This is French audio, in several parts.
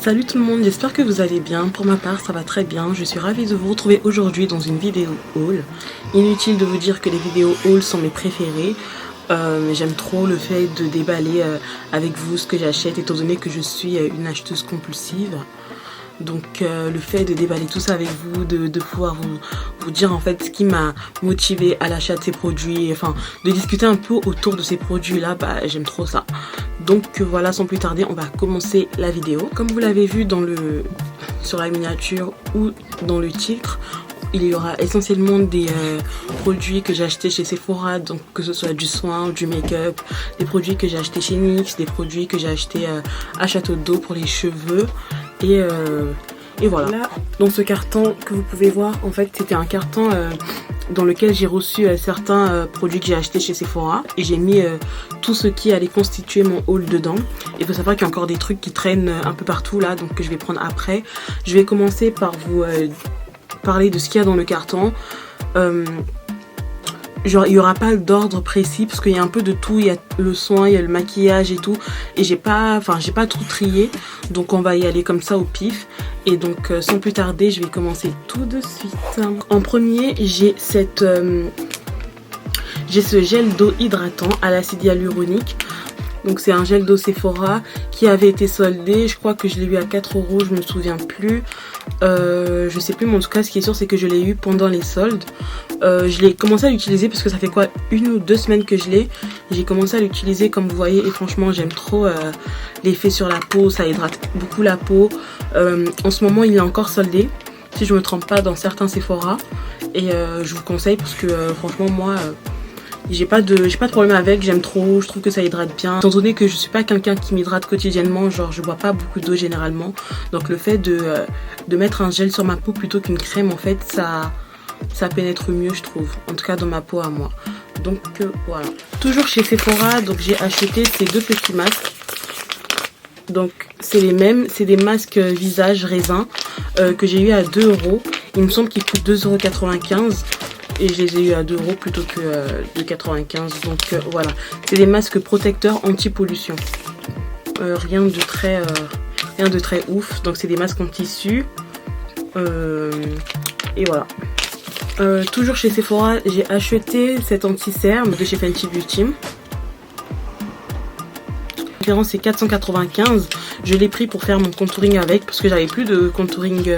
Salut tout le monde, j'espère que vous allez bien. Pour ma part, ça va très bien. Je suis ravie de vous retrouver aujourd'hui dans une vidéo haul. Inutile de vous dire que les vidéos haul sont mes préférées. J'aime trop le fait de déballer avec vous ce que j'achète, étant donné que je suis une acheteuse compulsive. Donc le fait de déballer tout ça avec vous, de pouvoir vous dire en fait ce qui m'a motivé à l'achat de ces produits, enfin de discuter un peu autour de ces produits là, j'aime trop ça. Donc voilà, sans plus tarder, on va commencer la vidéo. Comme vous l'avez vu sur la miniature ou dans le titre, il y aura essentiellement des produits que j'ai achetés chez Sephora, donc que ce soit du soin, du make-up, des produits que j'ai achetés chez NYX, des produits que j'ai achetés à Château d'Eau pour les cheveux. Et voilà. Là, dans ce carton que vous pouvez voir, en fait, c'était un carton dans lequel j'ai reçu certains produits que j'ai achetés chez Sephora. Et j'ai mis tout ce qui allait constituer mon haul dedans. Il faut savoir qu'il y a encore des trucs qui traînent un peu partout là, donc que je vais prendre après. Je vais commencer par vous parler de ce qu'il y a dans le carton. Genre il n'y aura pas d'ordre précis parce qu'il y a un peu de tout, il y a le soin, il y a le maquillage et tout, et j'ai pas tout trié, donc on va y aller comme ça au pif. Et donc sans plus tarder, je vais commencer tout de suite. En premier, j'ai ce gel d'eau hydratant à l'acide hyaluronique. Donc c'est un gel d'eau Sephora qui avait été soldé, je crois que je l'ai eu à 4 €, je me souviens plus. Je sais plus, mais en tout cas ce qui est sûr c'est que je l'ai eu pendant les soldes. Je l'ai commencé à l'utiliser parce que ça fait quoi, 1 ou 2 semaines que je l'ai. J'ai commencé à l'utiliser comme vous voyez et franchement j'aime trop l'effet sur la peau, ça hydrate beaucoup la peau. En ce moment il est encore soldé, si je me trompe pas, dans certains Sephora. Et je vous conseille parce que franchement moi... j'ai pas de problème avec, j'aime trop, je trouve que ça hydrate bien. Étant donné que je suis pas quelqu'un qui m'hydrate quotidiennement, genre je bois pas beaucoup d'eau généralement. Donc le fait de mettre un gel sur ma peau plutôt qu'une crème, en fait, ça pénètre mieux je trouve. En tout cas dans ma peau à moi. Donc voilà. Toujours chez Sephora, donc j'ai acheté ces deux petits masques. Donc c'est les mêmes, c'est des masques visage raisin que j'ai eu à 2 €. Il me semble qu'ils coûtent 2,95 €. Et je les ai eu à 2 € plutôt que de 95. Donc voilà, c'est des masques protecteurs anti-pollution. Rien de très ouf. Donc c'est des masques en tissu. Et voilà. Toujours chez Sephora, j'ai acheté cet anti-cerne de chez Fenty Beauty. La différence c'est 495. Je l'ai pris pour faire mon contouring avec parce que j'avais plus de contouring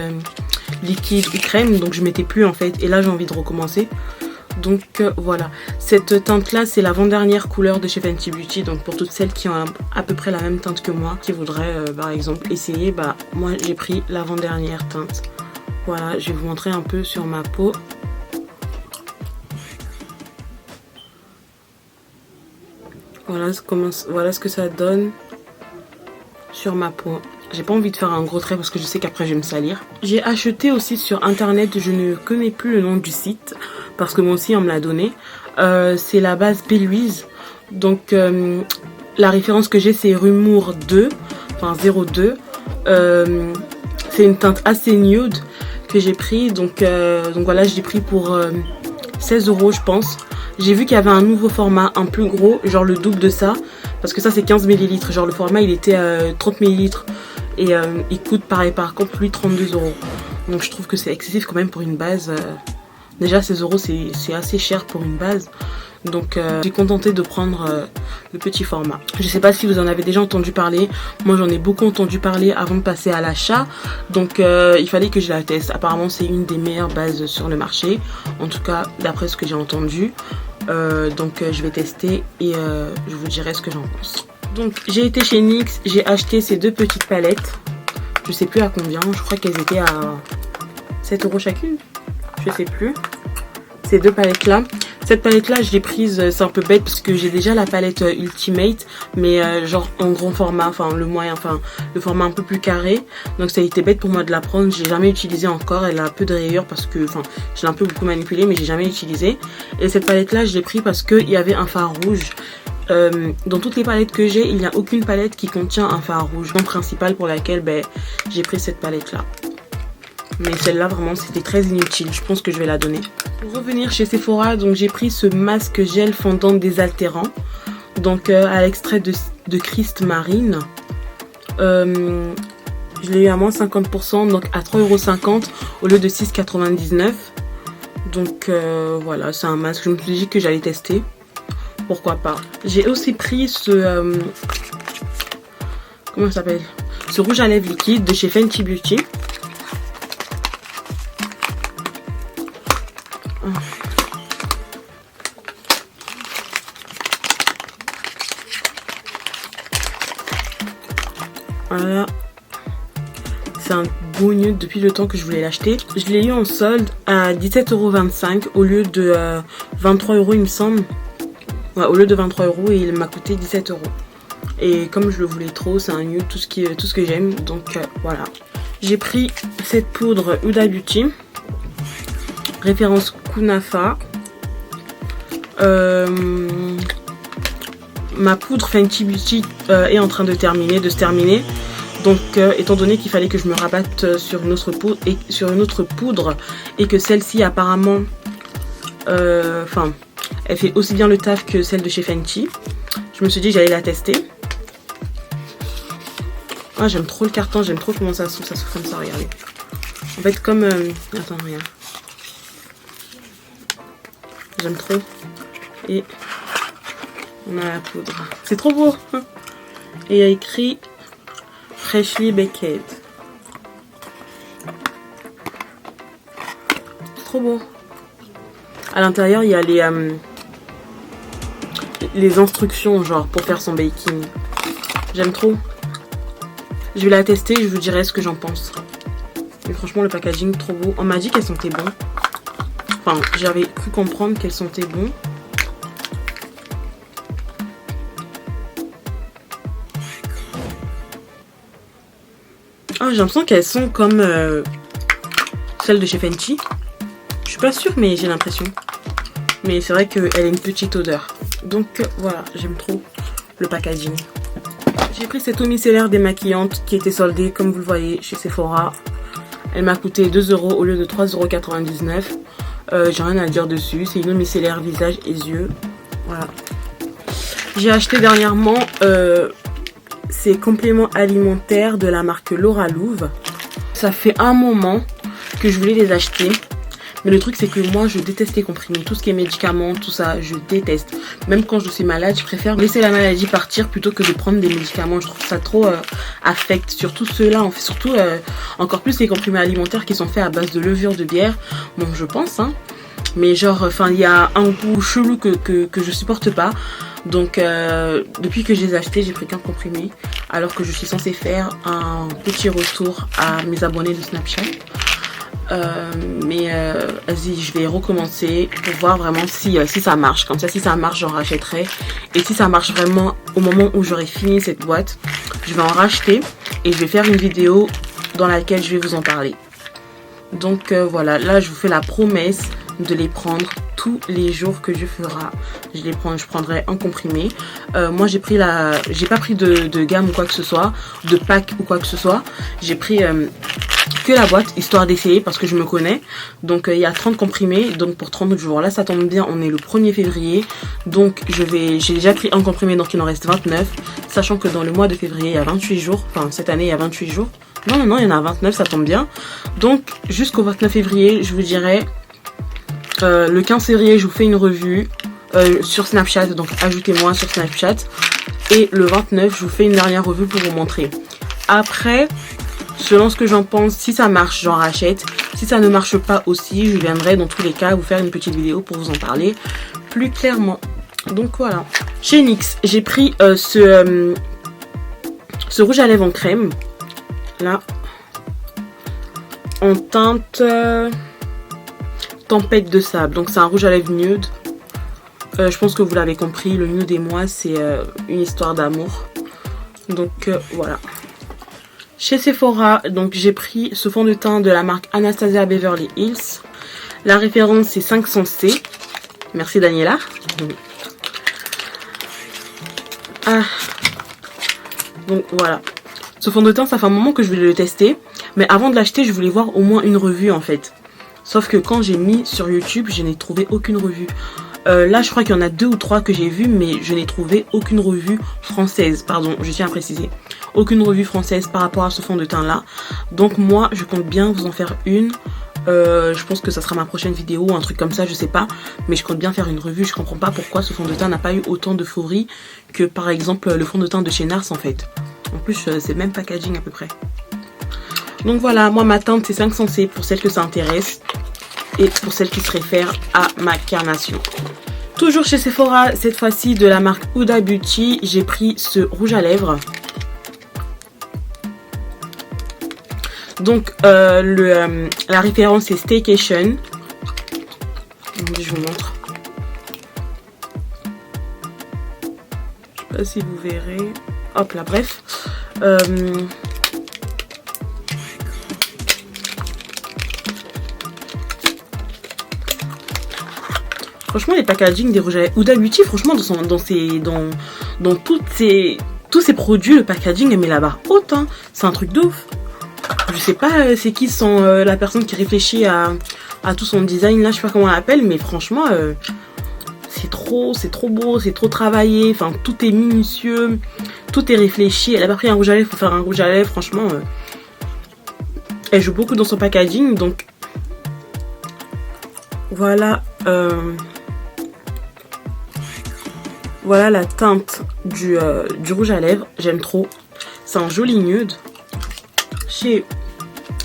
liquide ou crème, donc je mettais plus en fait, et là j'ai envie de recommencer. Donc voilà, cette teinte là c'est l'avant-dernière couleur de chez Fenty Beauty, donc pour toutes celles qui ont à peu près la même teinte que moi, qui voudraient par exemple essayer, moi j'ai pris l'avant-dernière teinte. Voilà, je vais vous montrer un peu sur ma peau. Voilà ce que ça donne sur ma peau. J'ai pas envie de faire un gros trait parce que je sais qu'après je vais me salir. J'ai acheté aussi sur internet, je ne connais plus le nom du site parce que moi aussi on me l'a donné. C'est la base P-Louise. Donc la référence que j'ai c'est Rumour 2, enfin 02. C'est une teinte assez nude que j'ai pris. Donc voilà, je l'ai pris pour 16 € je pense. J'ai vu qu'il y avait un nouveau format, un plus gros, genre le double de ça. Parce que ça c'est 15 ml, genre le format il était 30 ml. Et il coûte pareil par contre lui 32 €. Donc je trouve que c'est excessif quand même pour une base. Déjà 16 € c'est assez cher pour une base. Donc j'ai contentée de prendre le petit format. Je sais pas si vous en avez déjà entendu parler. Moi j'en ai beaucoup entendu parler avant de passer à l'achat. Donc il fallait que je la teste. Apparemment c'est une des meilleures bases sur le marché. En tout cas d'après ce que j'ai entendu. Donc je vais tester et je vous dirai ce que j'en pense. Donc j'ai été chez NYX, j'ai acheté ces deux petites palettes. Je sais plus à combien, je crois qu'elles étaient à 7 € chacune. Je sais plus. Ces deux palettes là. Cette palette là je l'ai prise, c'est un peu bête parce que j'ai déjà la palette Ultimate. Mais genre en grand format, enfin le moyen, enfin le format un peu plus carré. Donc ça a été bête pour moi de la prendre, j'ai jamais utilisé encore. Elle a un peu de rayures parce que, enfin je l'ai un peu beaucoup manipulée mais j'ai jamais utilisé. Et cette palette là je l'ai pris parce qu'il y avait un fard rouge. Dans toutes les palettes que j'ai, il n'y a aucune palette qui contient un fard rouge. Raison principale pour laquelle j'ai pris cette palette là. Mais celle-là vraiment c'était très inutile, je pense que je vais la donner. Pour revenir chez Sephora, donc j'ai pris ce masque gel fondant désaltérant. Donc à l'extrait de Christ Marine. Je l'ai eu à moins 50%, donc à 3,50 € au lieu de 6,99 €. Donc voilà, c'est un masque. Je me suis dit que j'allais tester. Pourquoi pas. J'ai aussi pris ce... comment ça s'appelle? Ce rouge à lèvres liquide de chez Fenty Beauty. Voilà. C'est un beau nude depuis le temps que je voulais l'acheter. Je l'ai eu en solde à 17,25 € au lieu de 23 € il me semble. Ouais, au lieu de 23 € et il m'a coûté 17 €. Et comme je le voulais trop, c'est un nude, tout ce que j'aime. Donc voilà. J'ai pris cette poudre Huda Beauty. Référence Kunafa. Ma poudre Fenty Beauty est en train de se terminer. Donc étant donné qu'il fallait que je me rabatte sur une autre poudre et que celle-ci apparemment elle fait aussi bien le taf que celle de chez Fenty, je me suis dit que j'allais la tester. Ah, j'aime trop le carton, j'aime trop comment ça souffle comme ça, regardez. En fait comme attends, regarde. J'aime trop. Et on a la poudre. C'est trop beau. Et il y a écrit Freshly Baked. C'est trop beau. À l'intérieur, il y a les instructions, genre, pour faire son baking. J'aime trop. Je vais la tester et je vous dirai ce que j'en pense. Mais franchement, le packaging, trop beau. On m'a dit qu'elles sentaient bon. Enfin, j'avais cru comprendre qu'elles sentaient bon. Ah, j'ai l'impression qu'elles sont comme celles de chez Fenty. Je suis pas sûre, mais j'ai l'impression. Mais c'est vrai qu'elle a une petite odeur. Donc voilà, j'aime trop le packaging. J'ai pris cette eau micellaire démaquillante qui était soldée, comme vous le voyez, chez Sephora. Elle m'a coûté 2 € au lieu de 3,99 €. J'ai rien à dire dessus. C'est une eau micellaire visage et yeux. Voilà. J'ai acheté dernièrement ces compléments alimentaires de la marque Laura Louve. Ça fait un moment que je voulais les acheter. Mais le truc c'est que moi je déteste les comprimés. Tout ce qui est médicaments, tout ça, je déteste. Même quand je suis malade, je préfère laisser la maladie partir plutôt que de prendre des médicaments. Je trouve ça trop affect. Surtout ceux-là, surtout encore plus les comprimés alimentaires qui sont faits à base de levure de bière. Bon, je pense, hein. Mais genre, il y a un goût chelou que je supporte pas. Donc depuis que je les ai achetés, j'ai pris qu'un comprimé. Alors que je suis censée faire un petit retour à mes abonnés de Snapchat. Vas-y, je vais recommencer pour voir vraiment si ça marche. Comme ça, si ça marche, j'en rachèterai. Et si ça marche vraiment au moment où j'aurai fini cette boîte, je vais en racheter et je vais faire une vidéo dans laquelle je vais vous en parler. Donc voilà, là je vous fais la promesse de les prendre tous les jours que je ferai. Je prendrai un comprimé. Moi j'ai pas pris de gamme ou quoi que ce soit, de pack ou quoi que ce soit. J'ai pris que la boîte histoire d'essayer parce que je me connais. Donc il y a 30 comprimés, donc pour 30 jours. Là ça tombe bien, on est le 1er février. Donc j'ai déjà pris un comprimé, donc il en reste 29. Sachant que dans le mois de février il y a 28 jours. Enfin cette année il y a 28 jours. Non, il y en a 29, ça tombe bien. Donc jusqu'au 29 février, je vous dirai. Le 15 février, je vous fais une revue sur Snapchat. Donc ajoutez-moi sur Snapchat. Et le 29, je vous fais une dernière revue pour vous montrer. Après, selon ce que j'en pense, si ça marche, j'en rachète. Si ça ne marche pas aussi, je viendrai dans tous les cas vous faire une petite vidéo pour vous en parler plus clairement. Donc voilà. Chez NYX, j'ai pris ce rouge à lèvres en crème. Là, en teinte tempête de sable. Donc c'est un rouge à lèvres nude. Je pense que vous l'avez compris, le nude et moi c'est une histoire d'amour. Donc voilà. Chez Sephora, donc j'ai pris ce fond de teint de la marque Anastasia Beverly Hills. La référence c'est 500C. Merci Daniela. Donc voilà. Ce fond de teint, ça fait un moment que je voulais le tester. Mais avant de l'acheter, je voulais voir au moins une revue en fait. Sauf que quand j'ai mis sur YouTube, je n'ai trouvé aucune revue. Là je crois qu'il y en a 2 ou 3 que j'ai vu, mais je n'ai trouvé aucune revue française, pardon, je tiens à préciser, aucune revue française par rapport à ce fond de teint là. Donc moi je compte bien vous en faire une. Je pense que ça sera ma prochaine vidéo ou un truc comme ça, je sais pas, mais je compte bien faire une revue. Je comprends pas pourquoi ce fond de teint n'a pas eu autant d'euphorie que par exemple le fond de teint de chez NARS en fait. En plus c'est le même packaging à peu près. Donc voilà, moi ma teinte c'est 500C pour celles que ça intéresse et pour celles qui se réfèrent à ma carnation. Toujours chez Sephora, cette fois-ci de la marque Huda Beauty, j'ai pris ce rouge à lèvres. Donc la référence c'est Staycation. Je vous montre. Je sais pas si vous verrez. Hop là, bref. Franchement les packaging des rouges à lèvres Huda Beauty, franchement dans tous ces produits, le packaging elle met la barre haute, hein. C'est un truc de ouf. Je sais pas c'est qui la personne qui réfléchit à tout son design là, je sais pas comment on l'appelle, mais franchement c'est trop beau, c'est trop travaillé, enfin tout est minutieux, tout est réfléchi. Elle a pas pris un rouge à lèvres pour faire un rouge à lèvres, franchement elle joue beaucoup dans son packaging. Donc voilà voilà la teinte du rouge à lèvres, j'aime trop, c'est un joli nude. Chez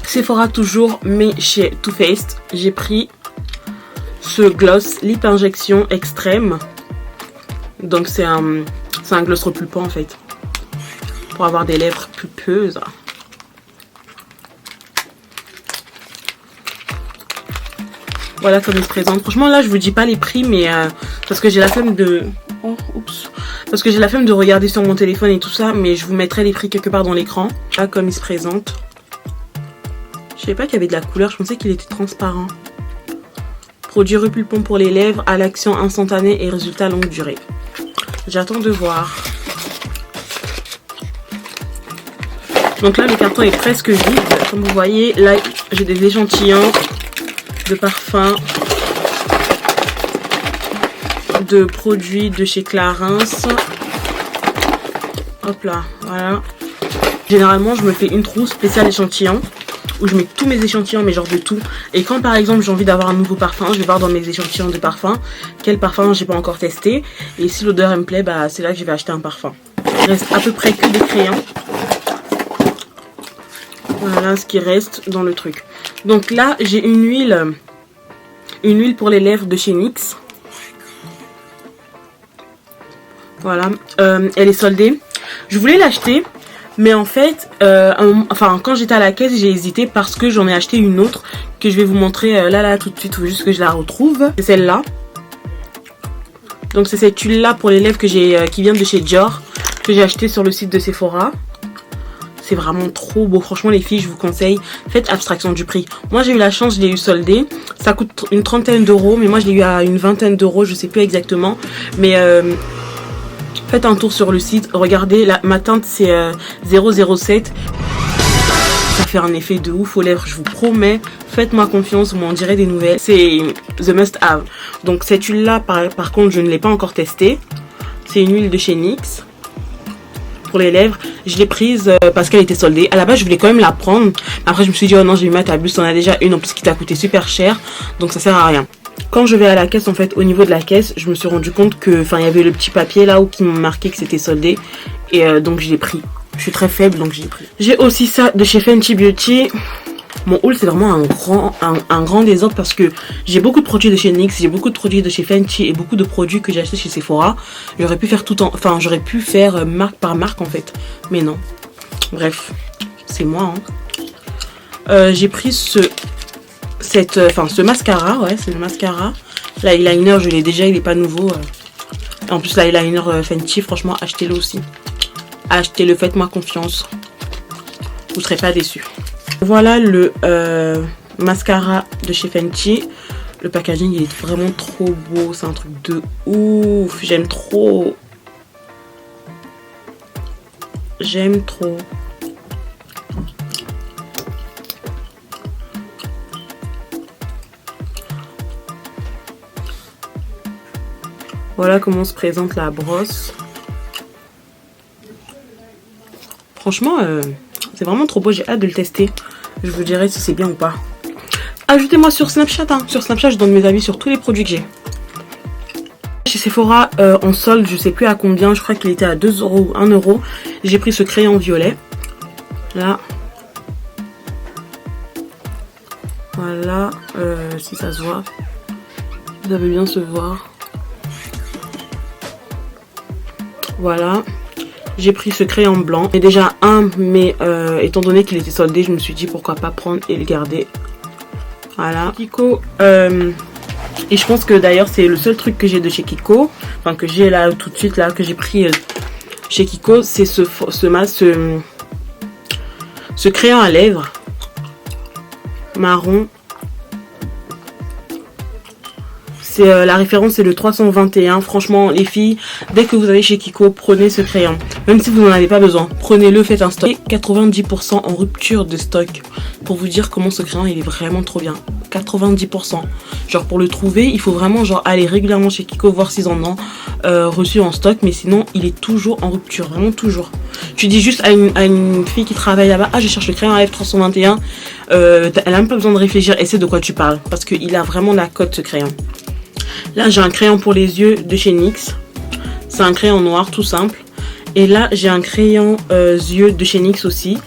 Sephora toujours, mais chez Too Faced, j'ai pris ce gloss lip injection extrême. Donc c'est un gloss repulpant en fait, pour avoir des lèvres pulpeuses. Voilà comme il se présente. Franchement là je vous dis pas les prix, mais parce que j'ai la flemme de... Oh, oups. Parce que j'ai la flemme de regarder sur mon téléphone et tout ça, mais je vous mettrai les prix quelque part dans l'écran. Là comme il se présente. Je savais pas qu'il y avait de la couleur, je pensais qu'il était transparent. Produit repulpant pour les lèvres, à l'action instantanée et résultat longue durée. J'attends de voir. Donc là le carton est presque vide. Comme vous voyez, là j'ai des échantillons de parfums, de produits de chez Clarins. Hop là, voilà. Généralement je me fais une trousse spéciale échantillon où je mets tous mes échantillons, mais genre de tout. Et quand par exemple j'ai envie d'avoir un nouveau parfum, je vais voir dans mes échantillons de parfum quel parfum j'ai pas encore testé, et si l'odeur me plaît, bah c'est là que je vais acheter un parfum. Il reste à peu près que des crayons. Voilà ce qui reste dans le truc. Donc là j'ai une huile pour les lèvres de chez NYX. Voilà, elle est soldée. Je voulais l'acheter, mais en fait, enfin quand j'étais à la caisse, j'ai hésité parce que j'en ai acheté une autre que je vais vous montrer là tout de suite. Il faut juste que je la retrouve. C'est celle-là. Donc c'est cette huile là pour les lèvres que qui vient de chez Dior, que j'ai acheté sur le site de Sephora. C'est vraiment trop beau. Franchement les filles, je vous conseille, faites abstraction du prix. Moi j'ai eu la chance, je l'ai eu soldé. Ça coûte une trentaine d'euros, mais moi je l'ai eu à une vingtaine d'euros, je sais plus exactement. Mais faites un tour sur le site, regardez, ma teinte c'est 007. Ça fait un effet de ouf aux lèvres, je vous promets. Faites-moi confiance, vous m'en direz des nouvelles. C'est the must have. Donc cette huile là par contre je ne l'ai pas encore testée. C'est une huile de chez NYX pour les lèvres. Je l'ai prise parce qu'elle était soldée. À la base je voulais quand même la prendre. Après je me suis dit oh non, je vais mettre à bus, on a déjà une en plus qui t'a coûté super cher. Donc ça sert à rien. Quand je vais à la caisse, en fait, au niveau de la caisse, je me suis rendu compte que, enfin, il y avait le petit papier là où qui m'a marqué que c'était soldé. Et donc je l'ai pris. Je suis très faible, donc je l'ai pris. J'ai aussi ça de chez Fenty Beauty. Mon haul c'est vraiment un grand désordre parce que j'ai beaucoup de produits de chez NYX, j'ai beaucoup de produits de chez Fenty et beaucoup de produits que j'ai achetés chez Sephora. J'aurais pu faire enfin j'aurais pu faire marque par marque en fait, mais non. Bref, c'est moi. Hein. J'ai pris ce mascara, ouais, c'est le mascara. L'eyeliner, je l'ai déjà, il est pas nouveau. En plus l'eyeliner Fenty, franchement achetez-le aussi. Achetez-le, faites-moi confiance. Vous serez pas déçus. Voilà le mascara de chez Fenty. Le packaging il est vraiment trop beau, c'est un truc de ouf, j'aime trop. J'aime trop. Voilà comment se présente la brosse. Franchement, c'est vraiment trop beau. J'ai hâte de le tester. Je vous dirai si c'est bien ou pas. Ajoutez-moi sur Snapchat. Hein. Sur Snapchat, je donne mes avis sur tous les produits que j'ai. Chez Sephora, en solde, je sais plus à combien. Je crois qu'il était à 2 € ou 1 €. J'ai pris ce crayon violet. Là. Voilà. Si ça se voit. Vous avez bien se voir. Voilà. J'ai pris ce crayon blanc. Et déjà un, mais étant donné qu'il était soldé, je me suis dit pourquoi pas prendre et le garder. Voilà. Kiko. Et je pense que d'ailleurs c'est le seul truc que j'ai de chez Kiko. Enfin que j'ai là tout de suite là que j'ai pris chez Kiko. C'est ce crayon à lèvres. Marron. La référence c'est le 321. Franchement les filles, dès que vous allez chez Kiko, prenez ce crayon. Même si vous n'en avez pas besoin, prenez-le, faites un stock. Et 90% en rupture de stock. Pour vous dire comment ce crayon il est vraiment trop bien. 90%. Genre pour le trouver, il faut vraiment genre aller régulièrement chez Kiko voir s'ils en ont reçu en stock. Mais sinon il est toujours en rupture, vraiment toujours. Tu dis juste à une fille qui travaille là-bas, ah je cherche le crayon à lèvres 321. Elle a même pas besoin de réfléchir et c'est de quoi tu parles. Parce qu'il a vraiment la cote ce crayon. Là j'ai un crayon pour les yeux de chez NYX. C'est un crayon noir tout simple. Et là j'ai un crayon yeux de chez NYX aussi.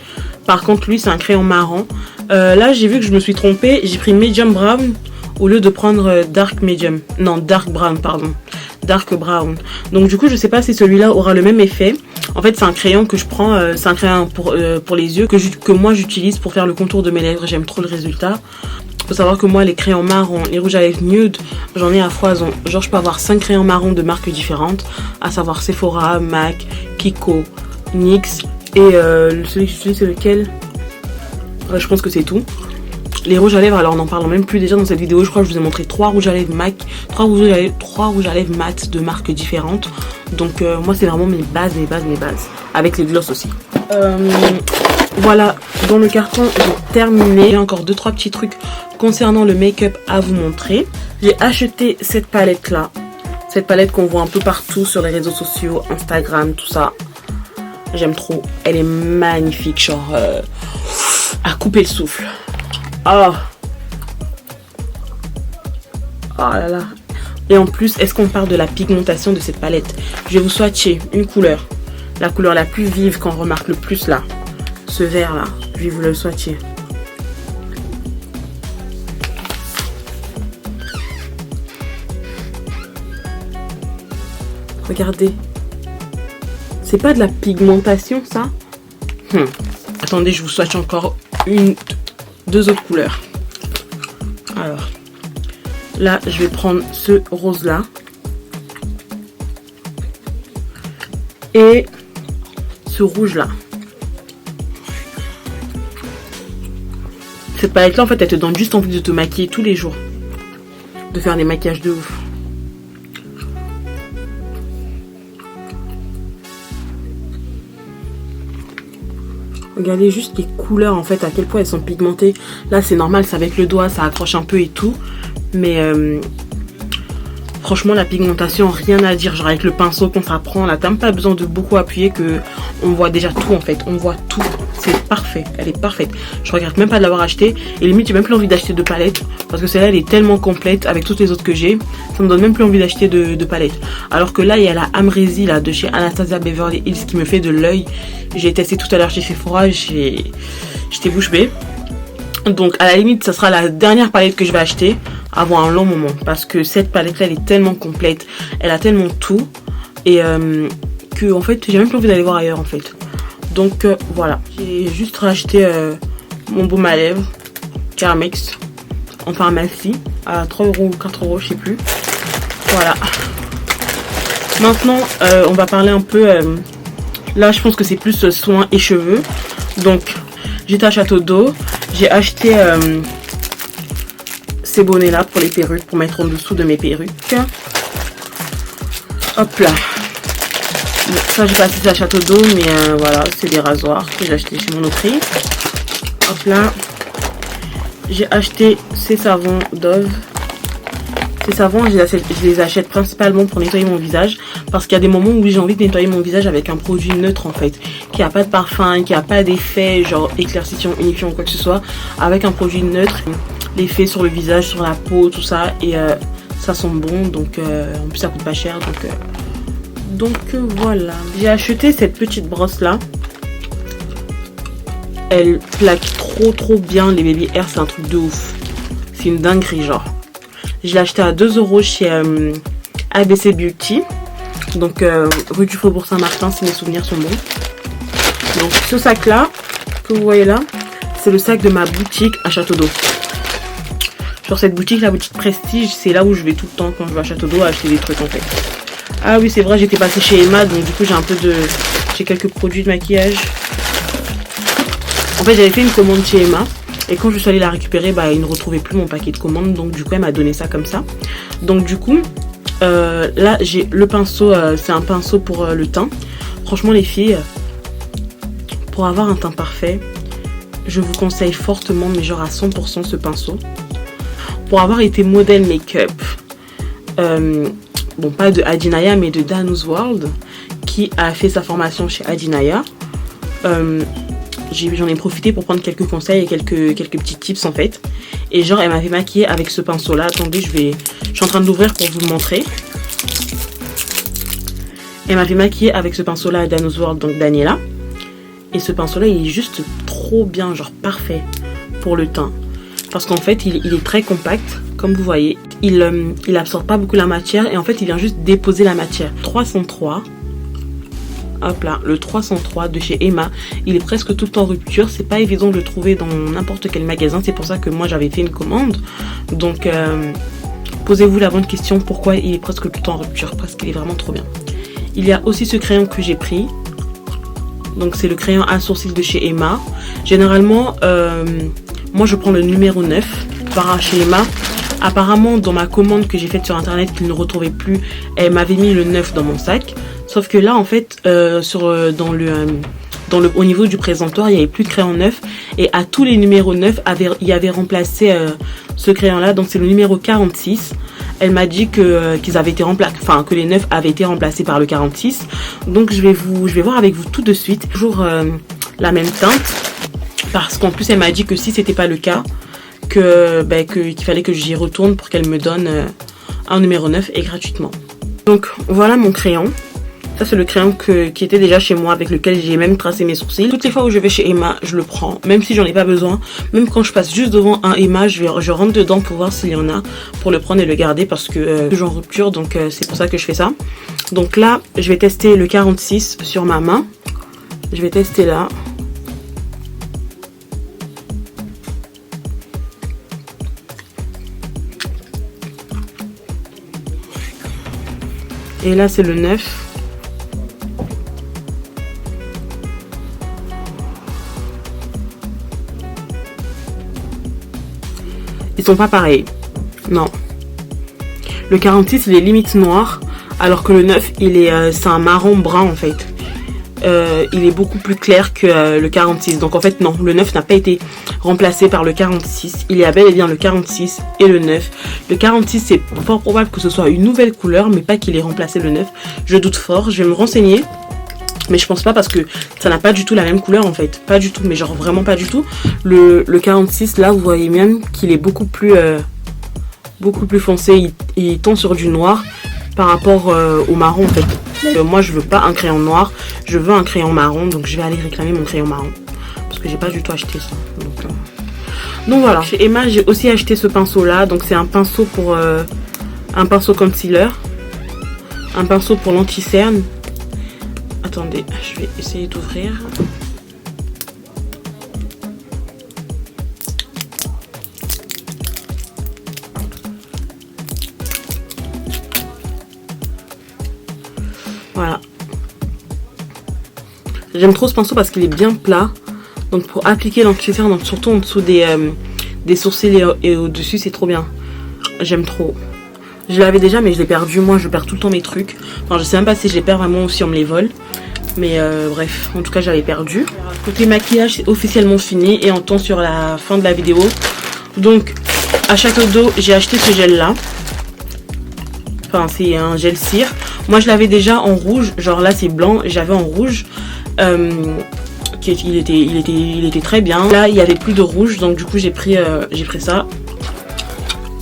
Par contre lui c'est un crayon marron. Là j'ai vu que je me suis trompée. J'ai pris medium brown au lieu de prendre dark medium. Non dark brown pardon. Dark brown. Donc du coup je sais pas si celui-là aura le même effet. En fait c'est un crayon que je prends. C'est un crayon pour les yeux que moi j'utilise pour faire le contour de mes lèvres. J'aime trop le résultat. Faut savoir que moi les crayons marrons, les rouges à lèvres nude, j'en ai à foison. Genre je peux avoir 5 crayons marrons de marques différentes, à savoir Sephora, MAC, Kiko, NYX et celui que j'utilise c'est lequel? Je pense que c'est tout. Les rouges à lèvres, alors on n'en parle même plus déjà dans cette vidéo. Je crois que je vous ai montré 3 rouges à lèvres MAC, 3 rouges à lèvres mat de marques différentes. Donc moi c'est vraiment mes bases. Avec les gloss aussi. Voilà, dans le carton j'ai terminé. J'ai encore 2-3 petits trucs concernant le make-up à vous montrer. J'ai acheté cette palette là. Cette palette qu'on voit un peu partout sur les réseaux sociaux, Instagram, tout ça. J'aime trop. Elle est magnifique, genre à couper le souffle. Oh. Oh là là. Et en plus, est-ce qu'on parle de la pigmentation de cette palette? Je vais vous swatcher une couleur. La couleur la plus vive qu'on remarque le plus là. Ce vert là. Je vais vous le swatcher. Regardez. C'est pas de la pigmentation ça? Attendez, je vous swatch encore deux autres couleurs. Alors. Là, je vais prendre ce rose là. Et ce rouge là. Cette palette là, en fait, elle te donne juste envie de te maquiller tous les jours. De faire des maquillages de ouf. Regardez juste les couleurs en fait, à quel point elles sont pigmentées. Là c'est normal, c'est avec le doigt, ça accroche un peu et tout. Mais franchement la pigmentation, rien à dire. Genre avec le pinceau qu'on s'apprend, là t'as même pas besoin de beaucoup appuyer que on voit déjà tout en fait. On voit tout, c'est parfait, elle est parfaite. Je regrette même pas de l'avoir acheté. Et limite j'ai même plus envie d'acheter de palette. Parce que celle-là elle est tellement complète avec toutes les autres que j'ai. Ça me donne même plus envie d'acheter de palette. Alors que là il y a la Amrezy là de chez Anastasia Beverly Hills qui me fait de l'œil. J'ai testé tout à l'heure chez Sephora, j'étais bouche bée. Donc à la limite ça sera la dernière palette que je vais acheter avant un long moment. Parce que cette palette là elle est tellement complète, elle a tellement tout. Et que en fait j'ai même plus envie d'aller voir ailleurs en fait. Donc voilà, j'ai juste racheté mon baume à lèvres Carmex en pharmacie à 3 € ou 4 € je sais plus. Voilà. Maintenant on va parler un peu... là je pense que c'est plus soins et cheveux. Donc j'étais à Château d'Eau. J'ai acheté ces bonnets là pour les perruques, pour mettre en dessous de mes perruques. Hop là. Ça j'ai pas acheté à Château d'Eau, mais voilà, c'est des rasoirs que j'ai acheté chez Monoprix. Hop là. J'ai acheté ces savons Dove. Ces savons, je les achète principalement pour nettoyer mon visage. Parce qu'il y a des moments où j'ai envie de nettoyer mon visage avec un produit neutre en fait. Qui n'a pas de parfum, qui n'a pas d'effet genre éclaircissant, unifiant ou quoi que ce soit. Avec un produit neutre, l'effet sur le visage, sur la peau, tout ça. Et ça sent bon, donc en plus ça coûte pas cher. Donc voilà. J'ai acheté cette petite brosse là. Elle plaque trop bien les baby hair, c'est un truc de ouf. C'est une dinguerie genre. Je l'ai acheté à 2 € chez ABC Beauty. Donc rue du Faubourg Saint-Martin si mes souvenirs sont bons. Donc ce sac là, que vous voyez là, c'est le sac de ma boutique à Château d'Eau. Sur cette boutique, la boutique Prestige, c'est là où je vais tout le temps quand je vais à Château d'Eau acheter des trucs en fait. Ah oui c'est vrai, j'étais passée chez Emma, donc du coup j'ai quelques produits de maquillage. En fait j'avais fait une commande chez Emma. Et quand je suis allée la récupérer, bah, il ne retrouvait plus mon paquet de commandes. Donc du coup, elle m'a donné ça comme ça. Donc du coup, là, j'ai le pinceau. C'est un pinceau pour le teint. Franchement, les filles, pour avoir un teint parfait, je vous conseille fortement, mais genre à 100% ce pinceau. Pour avoir été modèle make-up, bon, pas de Adinaya, mais de Danou's World, qui a fait sa formation chez Adinaya. J'en ai profité pour prendre quelques conseils et quelques petits tips en fait. Et genre elle m'avait maquillée avec ce pinceau là. Attendez, je suis en train de l'ouvrir pour vous le montrer. Elle m'avait maquillée avec ce pinceau là à Danou's World, donc Daniela. Et ce pinceau là il est juste trop bien, genre parfait pour le teint. Parce qu'en fait il est très compact, comme vous voyez. Il absorbe pas beaucoup la matière et en fait il vient juste déposer la matière. 303. Hop là, le 303 de chez Emma. Il est presque tout le temps en rupture. C'est pas évident de le trouver dans n'importe quel magasin. C'est pour ça que moi j'avais fait une commande. Donc posez-vous la bonne question. Pourquoi il est presque tout le temps en rupture? Parce qu'il est vraiment trop bien. Il y a aussi ce crayon que j'ai pris. Donc c'est le crayon à sourcils de chez Emma. Généralement moi je prends le numéro 9 par chez Emma. Apparemment dans ma commande que j'ai faite sur internet qu'il ne retrouvait plus, elle m'avait mis le 9 dans mon sac. Sauf que là en fait au niveau du présentoir il n'y avait plus de crayon 9. Et à tous les numéros 9 il y avait remplacé ce crayon là. Donc c'est le numéro 46. Elle m'a dit qu'ils avaient été remplacés, enfin que les 9 avaient été remplacés par le 46. Donc je vais voir avec vous tout de suite. Toujours la même teinte. Parce qu'en plus elle m'a dit que si c'était pas le cas, qu'il fallait que j'y retourne pour qu'elle me donne un numéro 9 et gratuitement. Donc voilà mon crayon. Ça c'est le crayon qui était déjà chez moi, avec lequel j'ai même tracé mes sourcils. Toutes les fois où je vais chez Emma, je le prends, même si j'en ai pas besoin. Même quand je passe juste devant un Emma, je rentre dedans pour voir s'il y en a, pour le prendre et le garder, parce que je suis en rupture, donc c'est pour ça que je fais ça. Donc là, je vais tester le 46 sur ma main. Je vais tester là. Et là c'est le 9. Ils sont pas pareils. Non. Le 46 il est limite noir. Alors que le 9 c'est un marron brun en fait. Il est beaucoup plus clair que le 46. Donc en fait non, le 9 n'a pas été remplacé par le 46. Il y a bel et bien le 46 et le 9. Le 46 c'est fort probable que ce soit une nouvelle couleur, mais pas qu'il ait remplacé le 9. Je doute fort, je vais me renseigner. Mais je pense pas, parce que ça n'a pas du tout la même couleur en fait. Pas du tout, mais genre vraiment pas du tout. Le 46 là, vous voyez même qu'il est beaucoup plus foncé. Il tend sur du noir par rapport au marron en fait. Moi je veux pas un crayon noir, je veux un crayon marron. Donc je vais aller réclamer mon crayon marron, parce que j'ai pas du tout acheté ça. Donc voilà. Chez Emma j'ai aussi acheté ce pinceau là. Donc c'est un pinceau pour un pinceau concealer, un pinceau pour l'anti-cerne. Attendez, je vais essayer d'ouvrir. Voilà. J'aime trop ce pinceau parce qu'il est bien plat. Donc pour appliquer l'anti-cerne, surtout en dessous des sourcils et au-dessus, c'est trop bien. J'aime trop. Je l'avais déjà mais je l'ai perdu. Moi je perds tout le temps mes trucs. Enfin je sais même pas si je les perds vraiment ou si on me les vole. Mais bref, en tout cas j'avais perdu. Côté maquillage c'est officiellement fini et on tombe sur la fin de la vidéo. Donc à Château d'Eau j'ai acheté ce gel là. Enfin, c'est un gel cire. Moi, je l'avais déjà en rouge. Genre là, c'est blanc. J'avais en rouge. Il était très bien. Là, il n'y avait plus de rouge. Donc, du coup, j'ai pris ça.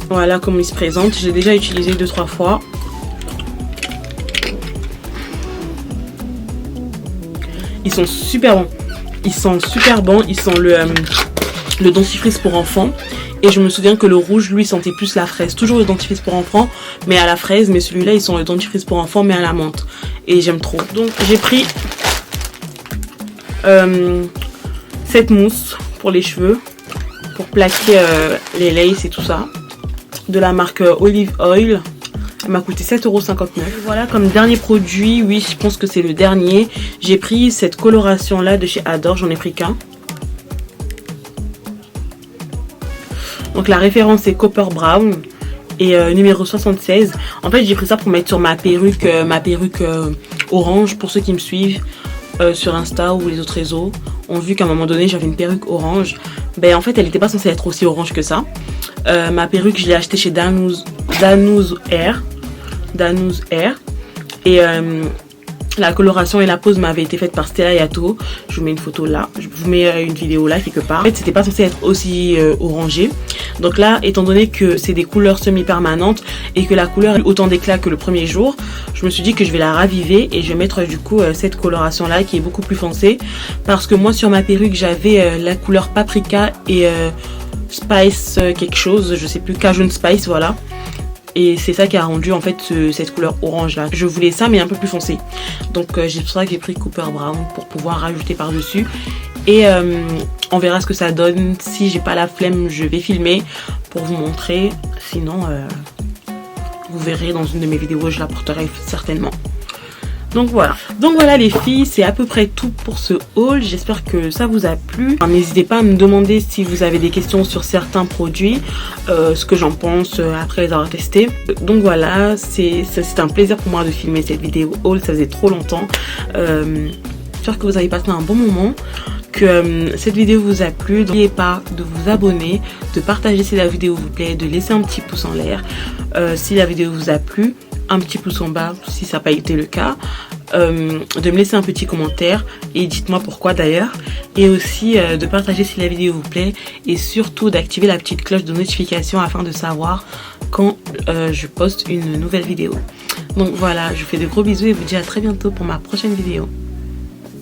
Voilà comment il se présente. J'ai déjà utilisé 2-3 fois. Ils sont super bons. Ils sont super bons. Ils sont le dentifrice pour enfants. Et je me souviens que le rouge, lui, sentait plus la fraise. Toujours le dentifrice pour enfants, mais à la fraise. Mais celui-là, ils sont le dentifrice pour enfants, mais à la menthe. Et j'aime trop. Donc, j'ai pris cette mousse pour les cheveux. Pour plaquer les laces et tout ça. De la marque Olive Oil. Elle m'a coûté 7,59 €. Voilà, comme dernier produit, oui, je pense que c'est le dernier. J'ai pris cette coloration là de chez Adore, j'en ai pris qu'un. Donc la référence c'est Copper Brown et numéro 76. En fait, j'ai pris ça pour mettre sur ma perruque orange. Pour ceux qui me suivent sur Insta ou les autres réseaux ont vu qu'à un moment donné j'avais une perruque orange. Ben en fait, elle n'était pas censée être aussi orange que ça. Ma perruque, je l'ai achetée chez Danouze Hair. Et la coloration et la pose m'avaient été faites par Stella Yato. Je vous mets une photo là. Je vous mets une vidéo là quelque part. En fait, c'était pas censé être aussi orangé. Donc là, étant donné que c'est des couleurs semi-permanentes et que la couleur a eu autant d'éclat que le premier jour, je me suis dit que je vais la raviver et je vais mettre du coup cette coloration là qui est beaucoup plus foncée. Parce que moi, sur ma perruque, j'avais la couleur paprika et spice quelque chose. Je sais plus, Cajun Spice, voilà. Et c'est ça qui a rendu en fait cette couleur orange là. Je voulais ça mais un peu plus foncé. Donc c'est pour ça que j'ai pris Cooper Brown pour pouvoir rajouter par dessus. Et on verra ce que ça donne. Si j'ai pas la flemme, je vais filmer pour vous montrer. Sinon vous verrez dans une de mes vidéos, je la porterai certainement. Donc voilà les filles, c'est à peu près tout pour ce haul. J'espère que ça vous a plu. N'hésitez pas à me demander si vous avez des questions sur certains produits, ce que j'en pense après les avoir testés. Donc voilà, c'est un plaisir pour moi de filmer cette vidéo haul, ça faisait trop longtemps. J'espère que vous avez passé un bon moment, que cette vidéo vous a plu. N'oubliez pas de vous abonner, de partager si la vidéo vous plaît, de laisser un petit pouce en l'air si la vidéo vous a plu. Un petit pouce en bas si ça n'a pas été le cas, de me laisser un petit commentaire et dites-moi pourquoi d'ailleurs, et aussi de partager si la vidéo vous plaît et surtout d'activer la petite cloche de notification afin de savoir quand je poste une nouvelle vidéo. Donc voilà, je vous fais de gros bisous et vous dis à très bientôt pour ma prochaine vidéo.